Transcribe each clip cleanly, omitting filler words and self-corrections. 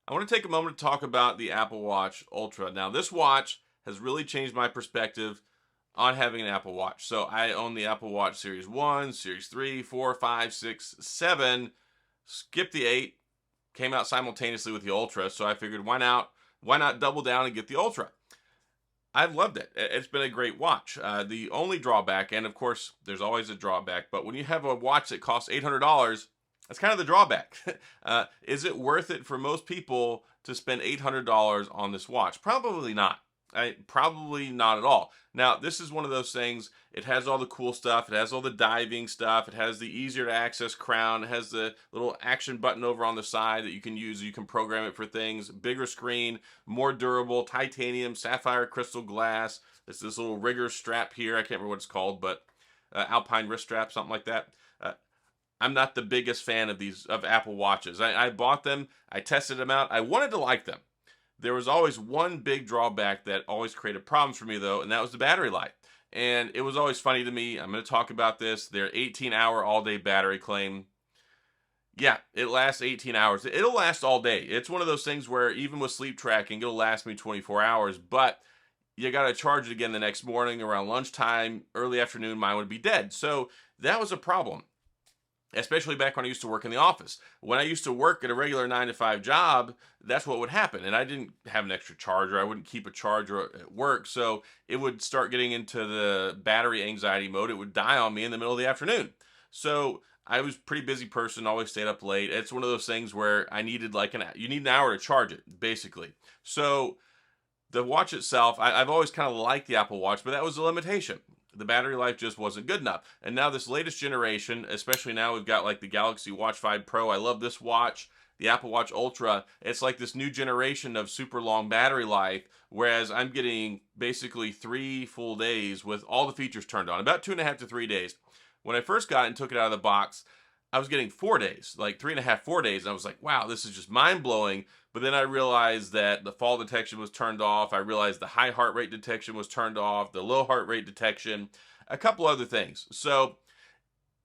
I want to take a moment to talk about the Apple Watch Ultra. Now, this watch has really changed my perspective on having an Apple Watch. So, I own the Apple Watch Series 1, Series 3, 4, 5, 6, 7, skip the 8, came out simultaneously with the Ultra. So, I figured why not double down and get the Ultra? I've loved it. It's been a great watch. The only drawback, and of course, there's always a drawback, but when you have a watch that costs $800, that's kind of the drawback. Is it worth it for most people to spend $800 on this watch? Probably not. Probably not at all. Now, this is one of those things. It has all the cool stuff. It has all the diving stuff. It has the easier to access crown. It has the little action button over on the side that you can use. You can program it for things. Bigger screen, more durable, titanium, sapphire crystal glass. There's this little rigger strap here. I can't remember what it's called, but Alpine wrist strap, something like that. I'm not the biggest fan of these of Apple Watches. I bought them. I tested them out. I wanted to like them. There was always one big drawback that always created problems for me, though, and that was the battery life. And it was always funny to me. I'm going to talk about this. Their 18-hour all-day battery claim. Yeah, it lasts 18 hours. It'll last all day. It's one of those things where even with sleep tracking, it'll last me 24 hours, but you got to charge it again the next morning around lunchtime, early afternoon, mine would be dead. So that was a problem, especially back when I used to work in the office. When I used to work at a regular 9 to 5 job, that's what would happen. And I didn't have an extra charger. I wouldn't keep a charger at work. So it would start getting into the battery anxiety mode. It would die on me in the middle of the afternoon. So I was a pretty busy person, always stayed up late. It's one of those things where I needed you need an hour to charge it, basically. So the watch itself, I've always kind of liked the Apple Watch, but that was a limitation. The battery life just wasn't good enough. And now this latest generation, especially now we've got like the Galaxy Watch 5 Pro. I love this watch. The Apple Watch Ultra, it's like this new generation of super long battery life, whereas I'm getting basically 3 full days with all the features turned on, about 2.5 to 3 days. When I first got it and took it out of the box, I was getting 4 days, like 3.5, 4 days. And I was like, wow, this is just mind blowing. But then I realized that the fall detection was turned off. I realized the high heart rate detection was turned off, the low heart rate detection, a couple other things. So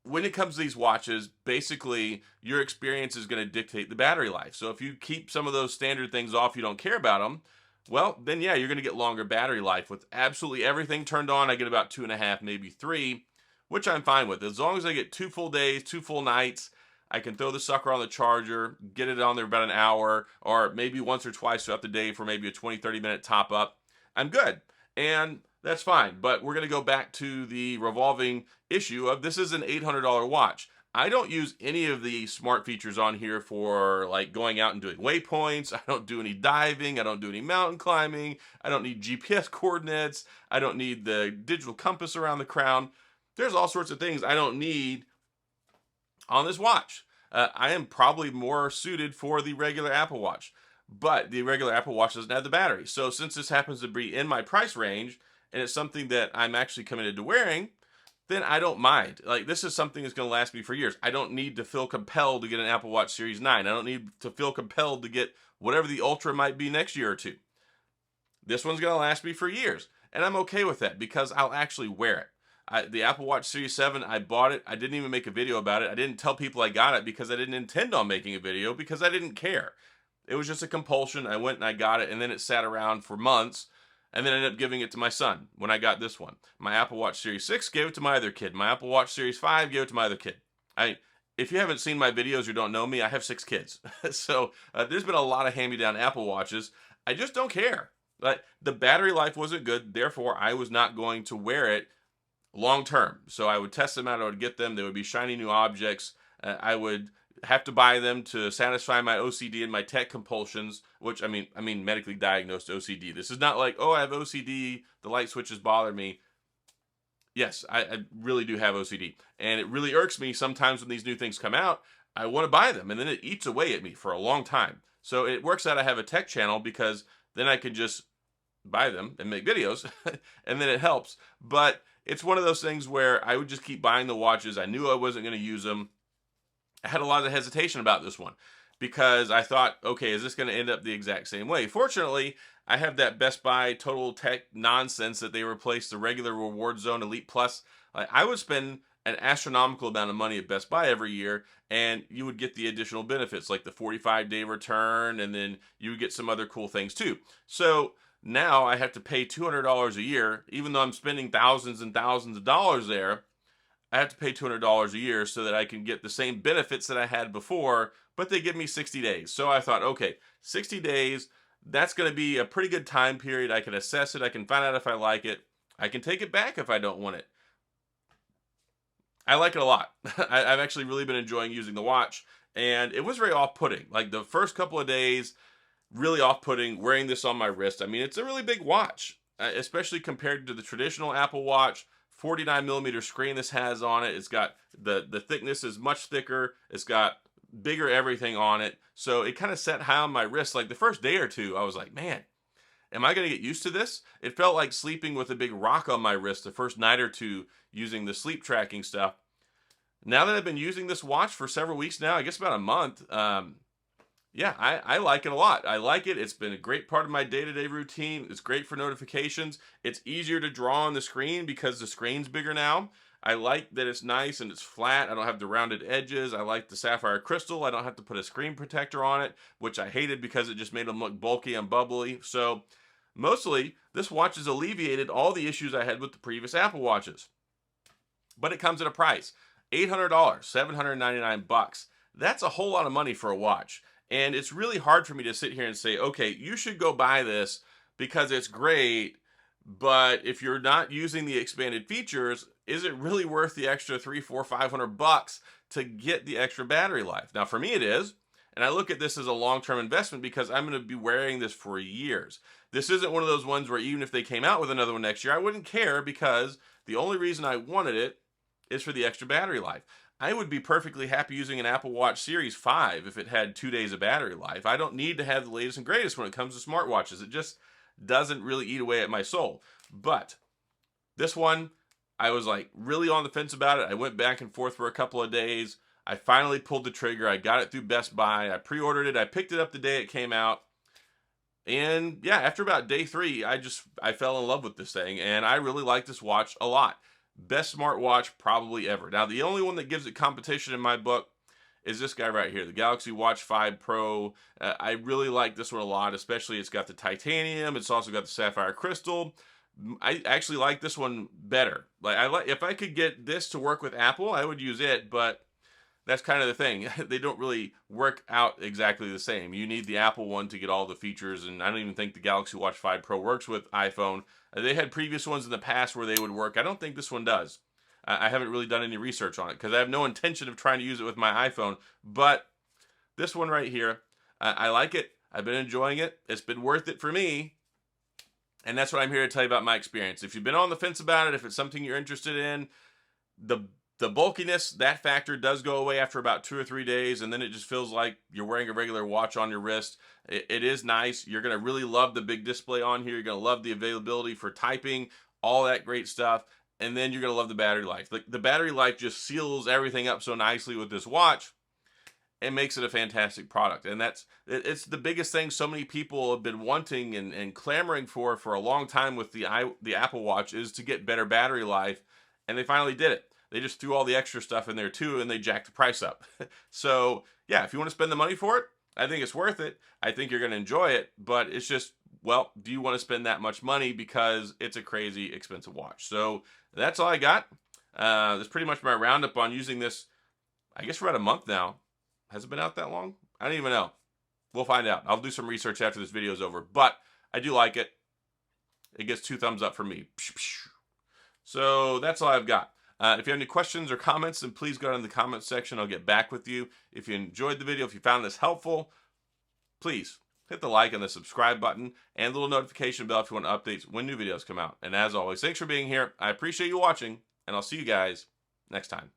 when it comes to these watches, basically your experience is going to dictate the battery life. So if you keep some of those standard things off, you don't care about them, well, then yeah, you're going to get longer battery life. With absolutely everything turned on, I get about 2.5, maybe 3, which I'm fine with. As long as I get 2 full days, 2 full nights, I can throw the sucker on the charger, get it on there about an hour, or maybe once or twice throughout the day for maybe a 20, 30 minute top up. I'm good. And that's fine. But we're going to go back to the revolving issue of this is an $800 watch. I don't use any of the smart features on here for like going out and doing waypoints. I don't do any diving. I don't do any mountain climbing. I don't need GPS coordinates. I don't need the digital compass around the crown. There's all sorts of things I don't need on this watch. I am probably more suited for the regular Apple Watch, but the regular Apple Watch doesn't have the battery. So since this happens to be in my price range and it's something that I'm actually committed to wearing, then I don't mind. Like, this is something that's going to last me for years. I don't need to feel compelled to get an Apple Watch Series 9. I don't need to feel compelled to get whatever the Ultra might be next year or two. This one's going to last me for years. And I'm okay with that because I'll actually wear it. The Apple Watch Series 7, I bought it. I didn't even make a video about it. I didn't tell people I got it because I didn't intend on making a video because I didn't care. It was just a compulsion. I went and I got it, and then it sat around for months, and then I ended up giving it to my son when I got this one. My Apple Watch Series 6 gave it to my other kid. My Apple Watch Series 5 gave it to my other kid. If you haven't seen my videos or don't know me, I have 6 kids. So there's been a lot of hand-me-down Apple Watches. I just don't care. The battery life wasn't good, therefore I was not going to wear it long term. So I would test them out. I would get them. They would be shiny new objects. I would have to buy them to satisfy my OCD and my tech compulsions, which I mean medically diagnosed OCD. This is not like, oh, I have OCD, the light switches bother me. Yes, I really do have OCD. And it really irks me sometimes when these new things come out. I want to buy them, and then it eats away at me for a long time. So it works out I have a tech channel because then I can just buy them and make videos, and then it helps. But it's one of those things where I would just keep buying the watches. I knew I wasn't going to use them. I had a lot of hesitation about this one because I thought, okay, is this going to end up the exact same way? Fortunately, I have that Best Buy Total Tech nonsense that they replaced the regular Reward Zone Elite Plus. I would spend an astronomical amount of money at Best Buy every year, and you would get the additional benefits like the 45-day return, and then you would get some other cool things too. So now I have to pay $200 a year, even though I'm spending thousands and thousands of dollars there. I have to pay $200 a year so that I can get the same benefits that I had before, but they give me 60 days. So I thought, okay, 60 days, that's going to be a pretty good time period. I can assess it. I can find out if I like it. I can take it back if I don't want it. I like it a lot. I've actually really been enjoying using the watch, and it was very off-putting. Like the first couple of days, really off-putting wearing this on my wrist. I mean, it's a really big watch, especially compared to the traditional Apple Watch. 49 millimeter screen this has on it. It's got the thickness is much thicker. It's got bigger everything on it. So it kind of sat high on my wrist. Like the first day or two, I was like, man, am I going to get used to this? It felt like sleeping with a big rock on my wrist the first night or two using the sleep tracking stuff. Now that I've been using this watch for several weeks now, I guess about a month, yeah, I like it a lot. I like it. It's been a great part of my day-to-day routine. It's great for notifications. It's easier to draw on the screen because the screen's bigger now. I like that it's nice and it's flat. I don't have the rounded edges. I like the sapphire crystal. I don't have to put a screen protector on it, which I hated because it just made them look bulky and bubbly. So mostly, this watch has alleviated all the issues I had with the previous Apple Watches. But it comes at a price. $800, $799. That's a whole lot of money for a watch. And it's really hard for me to sit here and say, okay, you should go buy this because it's great, but if you're not using the expanded features, is it really worth the extra $300, $400, $500 to get the extra battery life? Now, for me, it is. And I look at this as a long-term investment because I'm going to be wearing this for years. This isn't one of those ones where even if they came out with another one next year, I wouldn't care because the only reason I wanted it is for the extra battery life. I would be perfectly happy using an Apple Watch Series 5 if it had 2 days of battery life. I don't need to have the latest and greatest when it comes to smartwatches. It just doesn't really eat away at my soul. But this one, I was like really on the fence about it. I went back and forth for a couple of days. I finally pulled the trigger. I got it through Best Buy. I pre-ordered it. I picked it up the day it came out. And yeah, after about day 3, I fell in love with this thing. And I really like this watch a lot. Best smartwatch probably ever. Now, the only one that gives it competition in my book is this guy right here, the Galaxy Watch 5 Pro. I really like this one a lot, especially it's got the titanium. It's also got the sapphire crystal. I actually like this one better. If I could get this to work with Apple, I would use it, but that's kind of the thing. They don't really work out exactly the same. You need the Apple one to get all the features, and I don't even think the Galaxy Watch 5 Pro works with iPhone. They had previous ones in the past where they would work. I don't think this one does. I haven't really done any research on it because I have no intention of trying to use it with my iPhone. But this one right here, I like it. I've been enjoying it. It's been worth it for me. And that's what I'm here to tell you about my experience. If you've been on the fence about it, if it's something you're interested in, the bulkiness, that factor does go away after about 2 or 3 days, and then it just feels like you're wearing a regular watch on your wrist. It is nice. You're going to really love the big display on here. You're going to love the availability for typing, all that great stuff, and then you're going to love the battery life. The battery life just seals everything up so nicely with this watch and makes it a fantastic product. And it's the biggest thing so many people have been wanting and clamoring for a long time with the Apple Watch is to get better battery life, and they finally did it. They just threw all the extra stuff in there too, and they jacked the price up. So yeah, if you want to spend the money for it, I think it's worth it. I think you're going to enjoy it, but it's just, well, do you want to spend that much money because it's a crazy expensive watch? So that's all I got. That's pretty much my roundup on using this, I guess for about a month now. Has it been out that long? I don't even know. We'll find out. I'll do some research after this video is over, but I do like it. It gets 2 thumbs up from me. So that's all I've got. If you have any questions or comments, then please go down in the comments section. I'll get back with you. If you enjoyed the video, if you found this helpful, please hit the like and the subscribe button and the little notification bell if you want updates when new videos come out. And as always, thanks for being here. I appreciate you watching, and I'll see you guys next time.